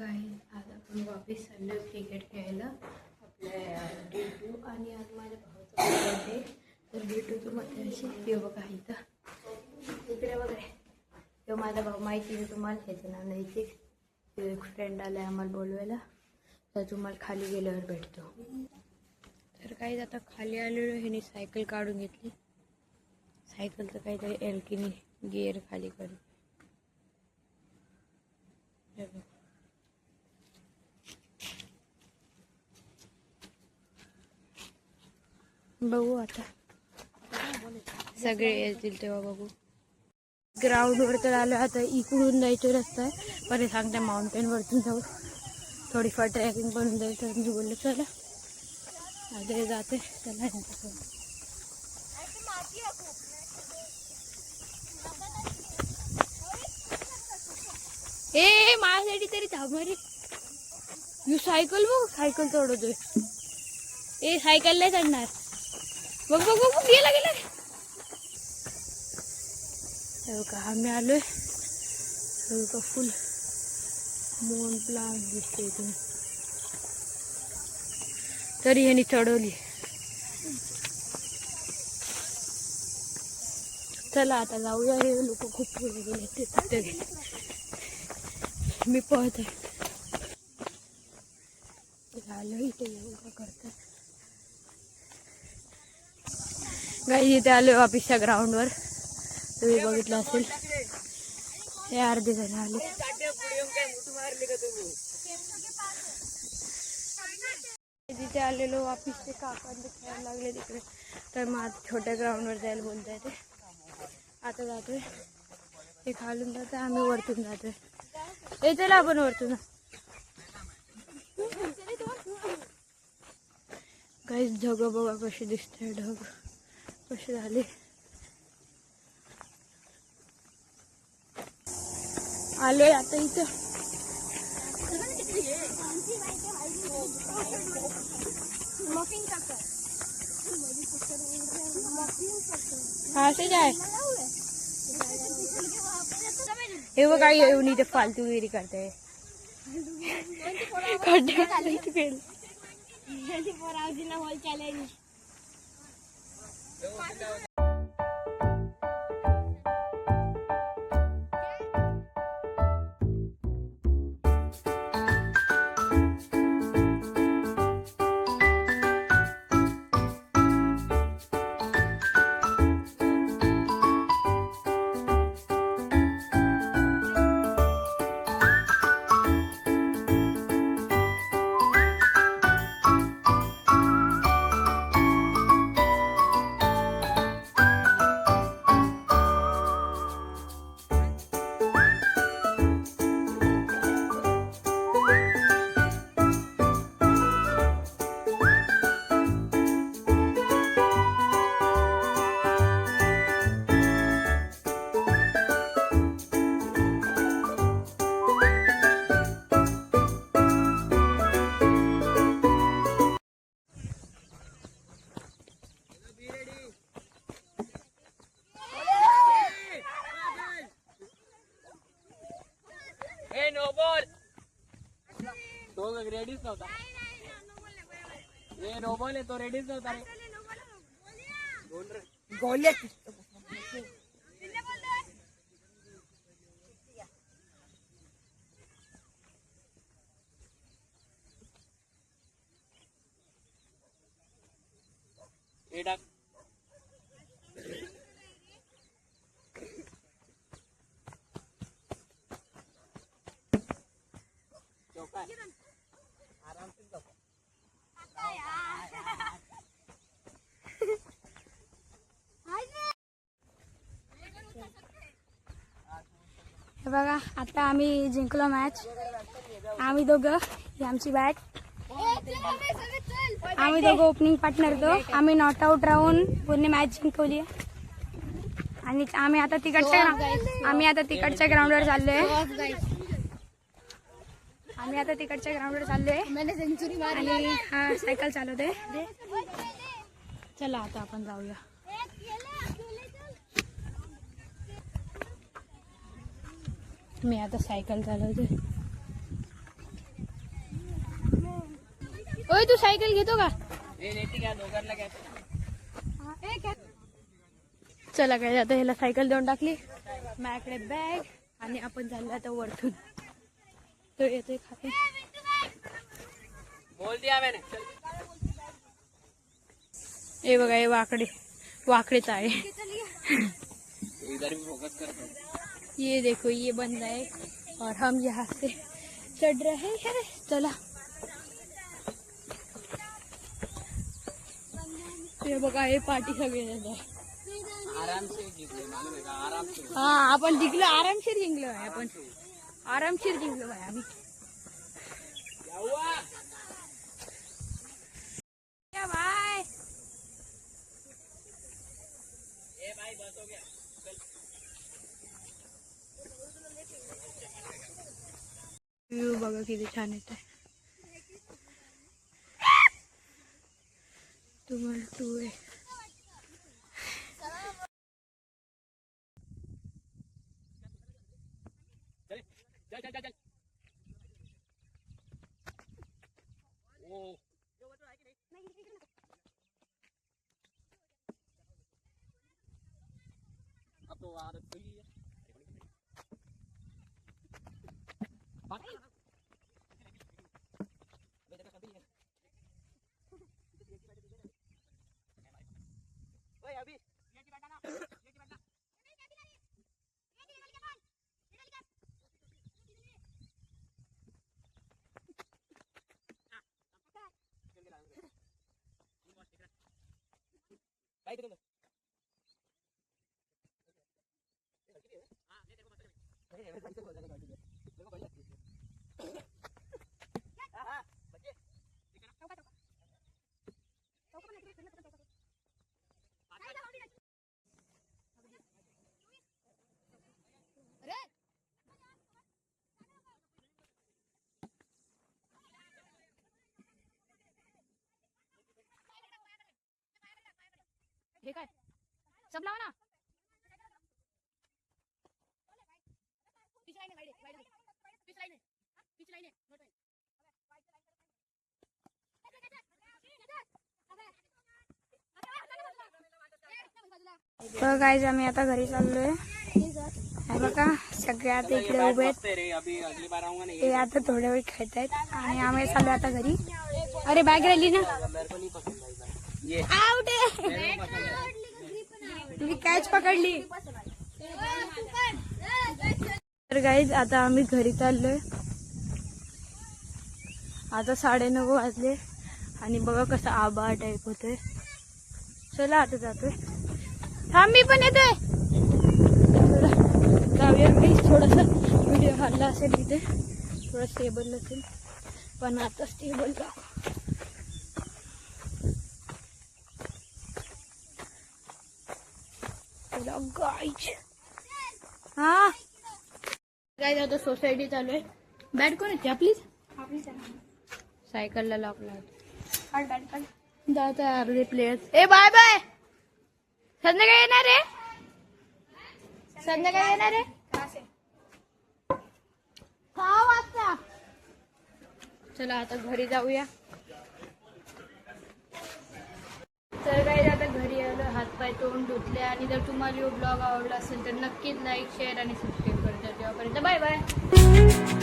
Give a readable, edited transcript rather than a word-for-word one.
आहे. आज आपण वापस चाललो क्रिकेट खेळायला आपल्या D2 आणि आज माझ्या भावाचा बर्थडे. तर D2 मध्ये अशी ते बघा इथं इकडे वगैरे तो माझा भाऊ माहिती आहे तुम्हाला. ह्याचं नाव नाही एक फ्रेंड आला आहे आम्हाला बोलवायला. तर तुम्हाला खाली गेल्यावर भेटतो. तर काही आता खाली आलेलो ह्याने सायकल काढून घेतली. सायकलचं काहीतरी एलकीनी गिअर खाली करून बघू आता सगळे येतील तेव्हा बघू. ग्राउंडवर तर आलं. आता इकडून जायचं रस्ता आहे पण हे सांगते माउंटेनवरतून जाऊ. थोडीफार ट्रॅकिंग बनून जाईल. तर मी बोललो चला आता जाते त्याला. ए माझ्यासाठी तरी थांबरी यू सायकल बघ. सायकल चढवतोय. ए सायकल नाही चढणार. बघ बघ बघ गेला गेला. का आम्ही आलोय. का फुल मोन प्लांट दिसते इथून. तरी ह्यानी चढवली. चला आता जाऊया. हे लोक खूप पुढे गेले ते तिथे गेले. मी पळत आहे. आलो इथे योगा करतात. गाई इथे आलो ऑफिसच्या ग्राउंडवर. तुम्ही बघितलं असेल हे अर्धे जण आले. तिथे आलेलो ऑफिसचे काकांचे खेळायला लागले तिकडे. तर मग आता छोट्या ग्राउंडवर जायला बोलताय ते. आता जातोय. ते खालून जातोय आम्ही वरतून जातोय. हे चला आपण वरतून. काही ढग बघा कसे दिसतंय. ढग कसे झाले. आलोय आता इथं. असेच आहे. हे बघ काही येऊन इथे फालतूगिरी करते. No ball. तो रेडीच नव्हता. ए नो बॉल आहे तो रेडीच नव्हता रे. गोल एडा हे बघा आता आम्ही जिंकलो मॅच. आम्ही दोघं ही आमची बॅट. आम्ही दोघं ओपनिंग पार्टनर तो. आम्ही नॉट आउट राहून पूर्ण मॅच जिंकवली. आणि आम्ही आता तिकडच्या ग्राउंडवर चाललोय. आणि हा सायकल चालवते. चला आता आपण जाऊया. मी आता सायकल चालवते. ओय तू सायकल घेतो का? चला काय आता ह्याला सायकल देऊन टाकली, माझ्याकडे बॅग आणि आपण चाललो आता वरतून. तो येतोय खाली. बोल दिया मैंने. ये बघा हे वाकडेच आहे. इधर भी फोकस कर. ये देखो ये बंद है और हम यहाँ से चढ़ रहे हैं. चला ये बघा हे पार्टी सगळे आराम से जिंकले मालूम है का? आराम से. हा आपण जिंकलो, आरामशीर जिंकलो आहे आपण. आरामशीर जिंकलो आहे आम्ही. क्या हुआ? क्या बाय. ए भाई बस हो गया. व्ह्यू बघा किती छान येत आहे. तुम्हाला तू आहे. चल चल चल चल. ओ अब तो आदत हुई है. ओए अभी भाई देखो. हे काय सब लावा ना. तर गाईज आम्ही आता घरी चाललोय. हे बघा सगळे आता इकडे उभे आहेत. ते आता थोड्या वेळ खेळत आहेत आणि आम्ही चाललो आता घरी. अरे बॅग राहिली ना. आउट. मी कॅच पकडली. तर गाईज आता आम्ही घरी चाललोय. आता 9:30 वाजले आणि बघा कसं आभाळ टाईप होतोय. चला आता जातोय. थांब मी पण येतोय. जाऊया प्लीज. थोडासा व्हिडिओ हल्ला असेल इथे, थोडं स्टेबल नसेल पण आता स्टेबल जा. गाईज हा गाईज आता सोसायटी चालू आहे. बॅट कोण येते आपलीच. सायकलला लॉक लावतो. जाता अर्धे प्लेयर्स. ए बाय बाय. संध्याकाळी येणार रे. संध्याकाळी येणार रे. 6 वाजता. चला आता घरी जाऊया. तर काही आता घरी आलं, हातपाय तोंड धुतले. आणि जर तुम्हाला ब्लॉग आवडला असेल तर नक्कीच लाईक शेअर आणि सबस्क्राईब करता. तेव्हापर्यंत बाय बाय.